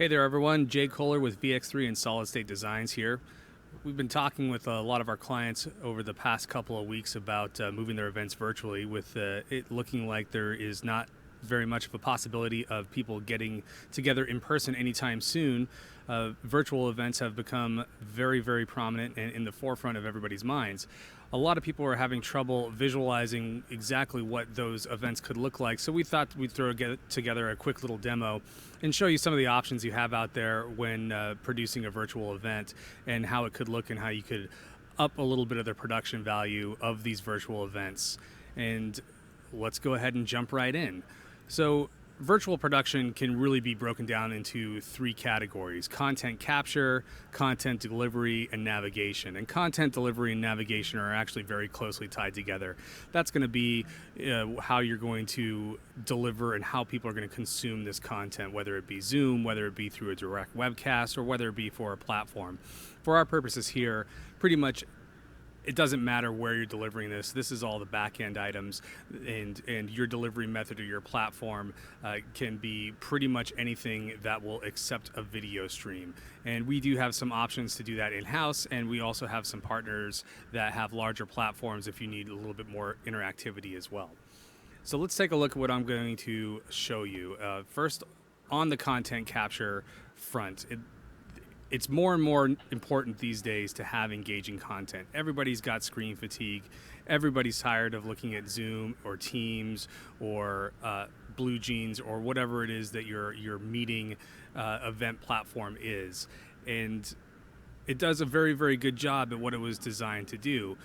Hey there, everyone. Jay Kohler with VX3 and Solid State Designs here. We've been talking with a lot of our clients over the past couple of weeks about moving their events virtually, with it looking like there is not very much of a possibility of people getting together in person anytime soon. Virtual events have become very, very prominent and in the forefront of everybody's minds. A lot of people are having trouble visualizing exactly what those events could look like, so we thought we'd throw together a quick little demo and show you some of the options you have out there when producing a virtual event and how it could look and how you could up a little bit of the production value of these virtual events. And let's go ahead and jump right in. So virtual production can really be broken down into three categories: content capture, content delivery, and navigation. And content delivery and navigation are actually very closely tied together. That's going to be how you're going to deliver and how people are going to consume this content, whether it be Zoom, whether it be through a direct webcast, or whether it be for a platform. For our purposes here, pretty much it doesn't matter where you're delivering this. This is all the back-end items, and your delivery method or your platform can be pretty much anything that will accept a video stream. And we do have some options to do that in-house, and we also have some partners that have larger platforms if you need a little bit more interactivity as well. So let's take a look at what I'm going to show you. First, on the content capture front, it's more and more important these days to have engaging content. Everybody's got screen fatigue. Everybody's tired of looking at Zoom or Teams or Blue Jeans or whatever it is that your meeting event platform is. And it does a very, very good job at what it was designed to do.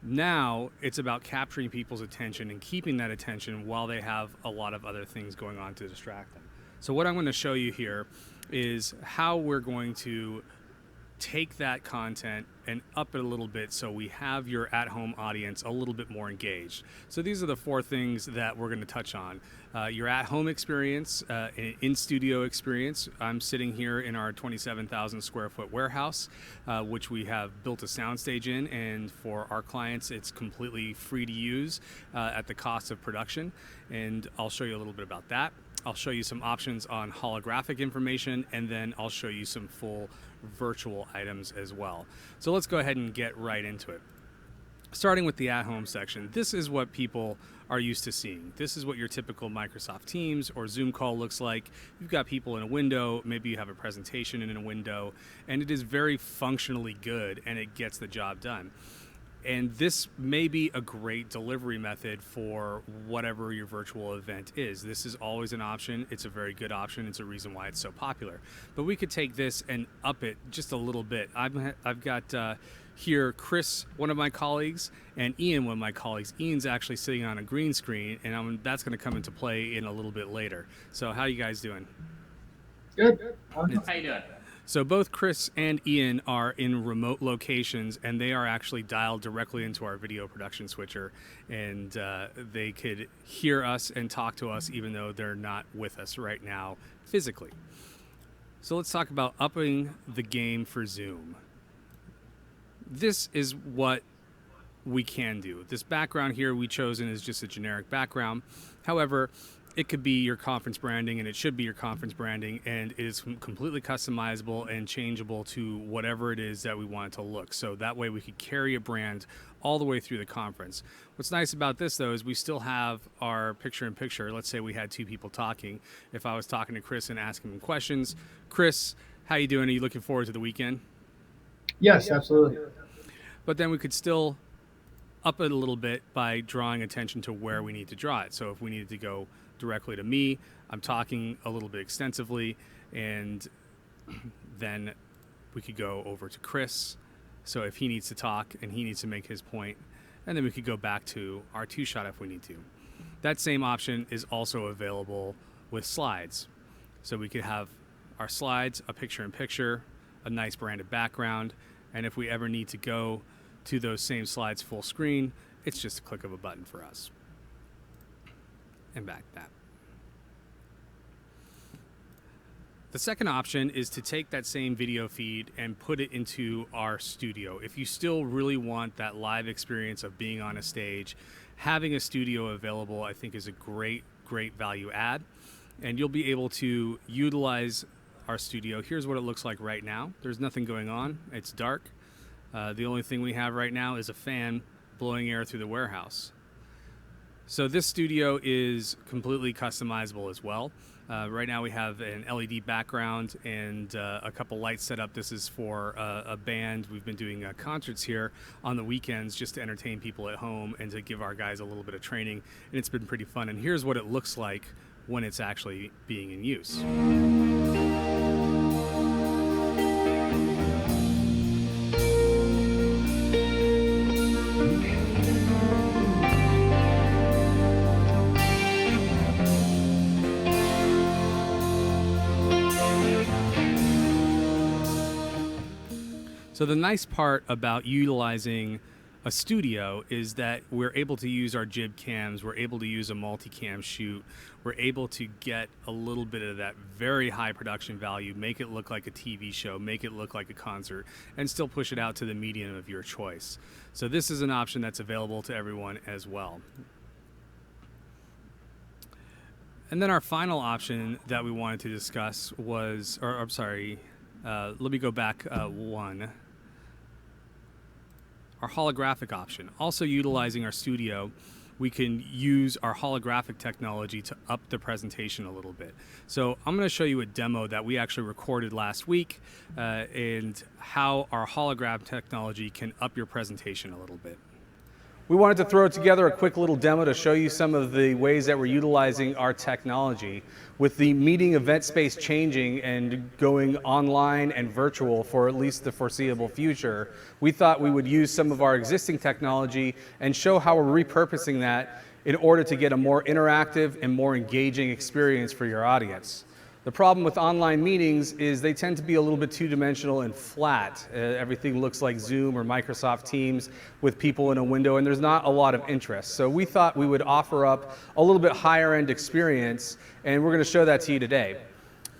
Now it's about capturing people's attention and keeping that attention while they have a lot of other things going on to distract them. So what I'm going to show you here is how we're going to take that content and up it a little bit so we have your at-home audience a little bit more engaged. So these are the four things that we're going to touch on. Your at-home experience, in-studio experience. I'm sitting here in our 27,000 square foot warehouse, which we have built a soundstage in, and for our clients it's completely free to use at the cost of production, and I'll show you a little bit about that. I'll show you some options on holographic information, and then I'll show you some full virtual items as well. So let's go ahead and get right into it. Starting with the at-home section, this is what people are used to seeing. This is what your typical Microsoft Teams or Zoom call looks like. You've got people in a window, maybe you have a presentation in a window, and it is very functionally good and it gets the job done. And this may be a great delivery method for whatever your virtual event is. This is always an option. It's a very good option. It's a reason why it's so popular. But we could take this and up it just a little bit. I've got here Chris, one of my colleagues, and Ian, one of my colleagues. Ian's actually sitting on a green screen, and that's going to come into play in a little bit later. So how are you guys doing? Good. How you doing? So both Chris and Ian are in remote locations, and they are actually dialed directly into our video production switcher, and they could hear us and talk to us even though they're not with us right now physically. So let's talk about upping the game for Zoom. This is what we can do. This background here we chosen is just a generic background. However, it could be your conference branding, and it should be your conference branding, and it is completely customizable and changeable to whatever it is that we want it to look. So that way we could carry a brand all the way through the conference. What's nice about this, though, is we still have our picture-in-picture. Let's say we had two people talking. If I was talking to Chris and asking him questions, Chris, how you doing? Are you looking forward to the weekend? Yes, absolutely. But then we could still up it a little bit by drawing attention to where we need to draw it. So if we needed to go directly to me, I'm talking a little bit extensively, and then we could go over to Chris. So if he needs to talk and he needs to make his point, and then we could go back to our two-shot if we need to. That same option is also available with slides. So we could have our slides, a picture-in-picture, a nice branded background, and if we ever need to go to those same slides full screen, it's just a click of a button for us. And back that. The second option is to take that same video feed and put it into our studio. If you still really want that live experience of being on a stage, having a studio available, I think, is a great value add. And you'll be able to utilize our studio. Here's what it looks like right now. There's nothing going on. It's dark. The only thing we have right now is a fan blowing air through the warehouse. So this studio is completely customizable as well. Right now we have an LED background and a couple lights set up. This is for a band. We've been doing concerts here on the weekends just to entertain people at home and to give our guys a little bit of training. And it's been pretty fun. And here's what it looks like when it's actually being in use. So the nice part about utilizing a studio is that we're able to use our jib cams, we're able to use a multicam shoot, we're able to get a little bit of that very high production value, make it look like a TV show, make it look like a concert, and still push it out to the medium of your choice. So this is an option that's available to everyone as well. And then our final option that we wanted to discuss was, let me go back one. Our holographic option. Also utilizing our studio, we can use our holographic technology to up the presentation a little bit. So I'm going to show you a demo that we actually recorded last week and how our hologram technology can up your presentation a little bit. We wanted to throw together a quick little demo to show you some of the ways that we're utilizing our technology. With the meeting event space changing and going online and virtual for at least the foreseeable future, we thought we would use some of our existing technology and show how we're repurposing that in order to get a more interactive and more engaging experience for your audience. The problem with online meetings is they tend to be a little bit two-dimensional and flat. Everything looks like Zoom or Microsoft Teams with people in a window, and there's not a lot of interest. So we thought we would offer up a little bit higher-end experience, and we're going to show that to you today.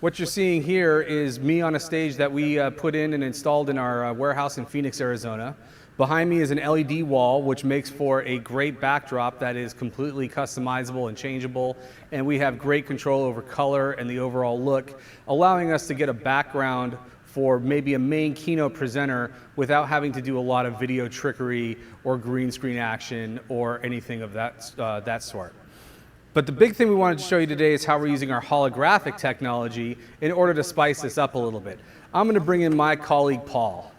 What you're seeing here is me on a stage that we put in and installed in our warehouse in Phoenix, Arizona. Behind me is an LED wall, which makes for a great backdrop that is completely customizable and changeable, and we have great control over color and the overall look, allowing us to get a background for maybe a main keynote presenter without having to do a lot of video trickery or green screen action or anything of that sort. But the big thing we wanted to show you today is how we're using our holographic technology in order to spice this up a little bit. I'm going to bring in my colleague, Paul.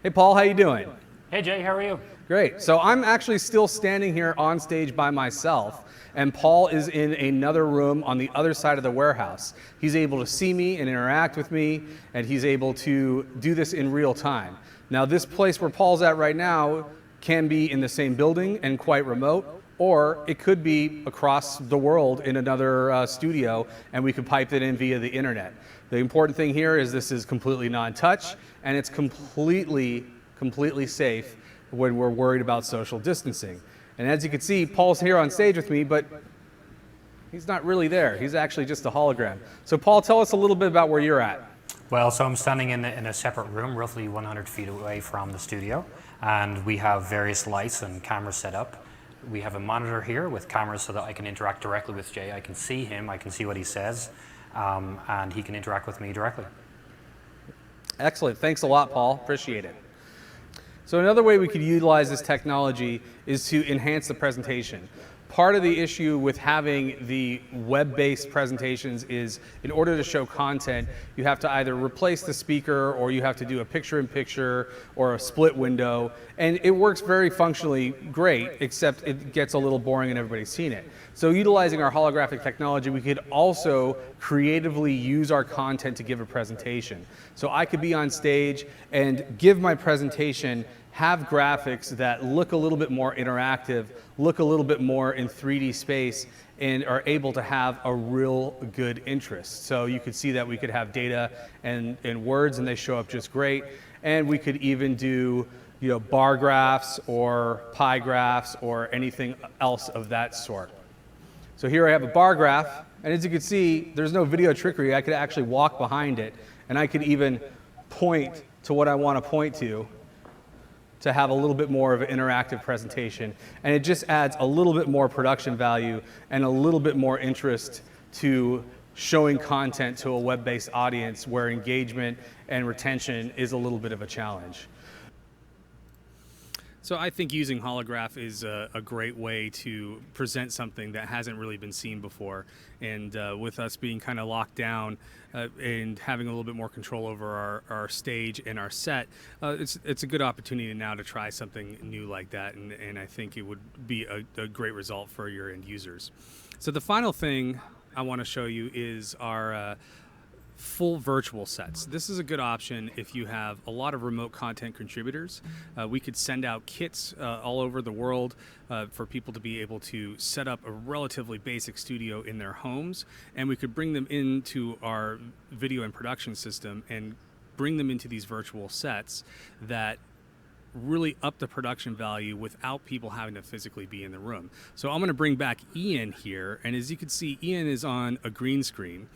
Hey Paul, how you doing? Hey Jay, how are you? Great. So I'm actually still standing here on stage by myself, and Paul is in another room on the other side of the warehouse. He's able to see me and interact with me, and he's able to do this in real time. Now this place where Paul's at right now can be in the same building and quite remote, or it could be across the world in another studio, and we could pipe it in via the internet. The important thing here is this is completely non-touch, and it's completely safe when we're worried about social distancing. And as you can see, Paul's here on stage with me, but he's not really there. He's actually just a hologram. So Paul, tell us a little bit about where you're at. Well, so I'm standing in a separate room, roughly 100 feet away from the studio, and we have various lights and cameras set up. We have a monitor here with cameras so that I can interact directly with Jay. I can see him, I can see what he says, and he can interact with me directly. Excellent. Thanks a lot, Paul. Appreciate it. So another way we could utilize this technology is to enhance the presentation. Part of the issue with having the web-based presentations is in order to show content, you have to either replace the speaker or you have to do a picture-in-picture or a split window. And it works very functionally great, except it gets a little boring and everybody's seen it. So utilizing our holographic technology, we could also creatively use our content to give a presentation. So I could be on stage and give my presentation, have graphics that look a little bit more interactive, look a little bit more in 3D space, and are able to have a real good interest. So you could see that we could have data and words, and they show up just great. And we could even do bar graphs or pie graphs or anything else of that sort. So here I have a bar graph, and as you can see, there's no video trickery. I could actually walk behind it, and I could even point to what I want to point to have a little bit more of an interactive presentation. And it just adds a little bit more production value and a little bit more interest to showing content to a web-based audience where engagement and retention is a little bit of a challenge. So I think using Holograph is a great way to present something that hasn't really been seen before. And with us being kind of locked down and having a little bit more control over our stage and our set, it's a good opportunity now to try something new like that. And I think it would be a great result for your end users. So the final thing I want to show you is our full virtual sets. This is a good option if you have a lot of remote content contributors. We could send out kits all over the world for people to be able to set up a relatively basic studio in their homes, and we could bring them into our video and production system and bring them into these virtual sets that really up the production value without people having to physically be in the room. So I'm going to bring back Ian here, and as you can see, Ian is on a green screen.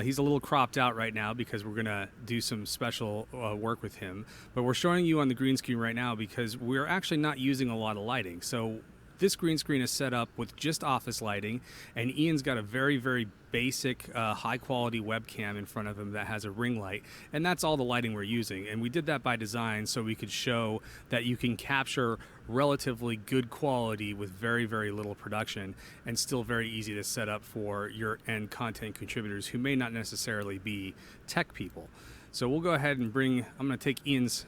He's a little cropped out right now because we're going to do some special work with him, but we're showing you on the green screen right now because we're actually not using a lot of lighting. So this green screen is set up with just office lighting, and Ian's got a very, very basic high quality webcam in front of him that has a ring light, and that's all the lighting we're using. And we did that by design so we could show that you can capture relatively good quality with very, very little production and still very easy to set up for your end content contributors who may not necessarily be tech people. So we'll go ahead and I'm going to take Ian's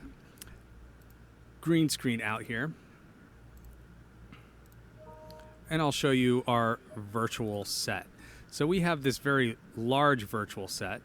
green screen out here, and I'll show you our virtual set. So we have this very large virtual set,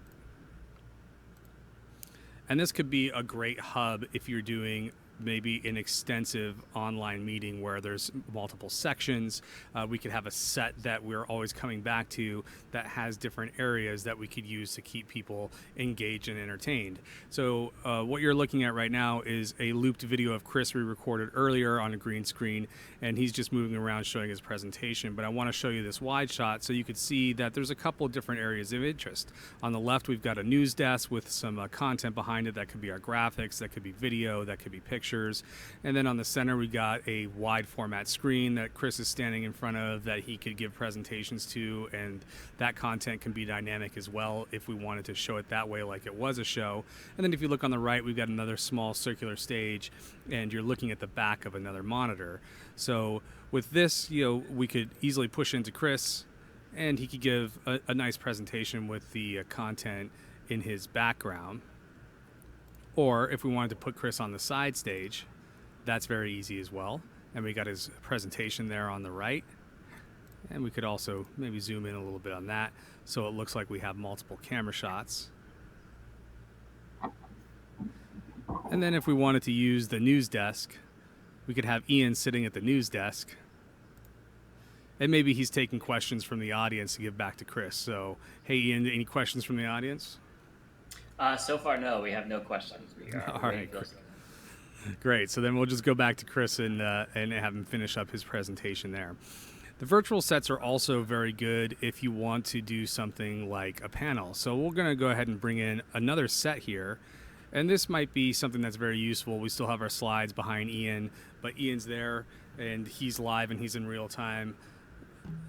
and this could be a great hub if you're doing maybe an extensive online meeting where there's multiple sections. We could have a set that we're always coming back to that has different areas that we could use to keep people engaged and entertained. So what you're looking at right now is a looped video of Chris we recorded earlier on a green screen, and he's just moving around showing his presentation. But I want to show you this wide shot so you could see that there's a couple of different areas of interest. On the left, we've got a news desk with some content behind it. That could be our graphics, that could be video, that could be pictures. And then on the center, we got a wide format screen that Chris is standing in front of that he could give presentations to, and that content can be dynamic as well if we wanted to show it that way like it was a show. And then if you look on the right, we've got another small circular stage, and you're looking at the back of another monitor. So with this, we could easily push into Chris, and he could give a nice presentation with the content in his background. Or if we wanted to put Chris on the side stage, that's very easy as well. And we got his presentation there on the right. And we could also maybe zoom in a little bit on that so it looks like we have multiple camera shots. And then if we wanted to use the news desk, we could have Ian sitting at the news desk. And maybe he's taking questions from the audience to give back to Chris. So, hey, Ian, any questions from the audience? So far, no. We have no questions. We are All right, great. So then we'll just go back to Chris and have him finish up his presentation there. The virtual sets are also very good if you want to do something like a panel. So we're going to go ahead and bring in another set here. And this might be something that's very useful. We still have our slides behind Ian, but Ian's there, and he's live, and he's in real time.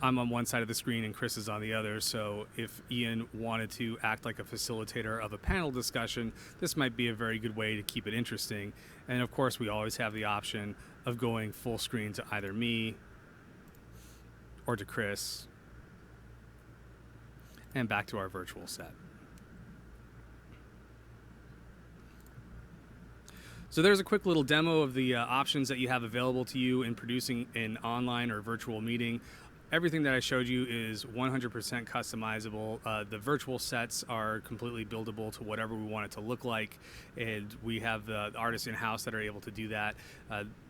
I'm on one side of the screen and Chris is on the other, so if Ian wanted to act like a facilitator of a panel discussion, this might be a very good way to keep it interesting. And of course, we always have the option of going full screen to either me or to Chris, and back to our virtual set. So there's a quick little demo of the options that you have available to you in producing an online or virtual meeting. Everything that I showed you is 100% customizable. The virtual sets are completely buildable to whatever we want it to look like, and we have the artists in-house that are able to do that.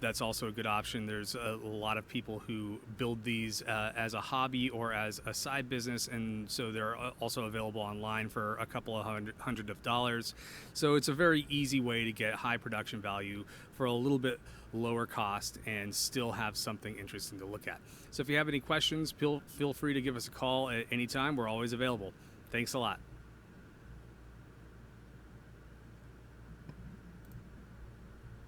That's also a good option. There's a lot of people who build these as a hobby or as a side business, and so they're also available online for a couple of hundred of dollars. So it's a very easy way to get high production value for a little bit lower cost and still have something interesting to look at. So if you have any questions, feel free to give us a call at any time. We're always available. Thanks a lot.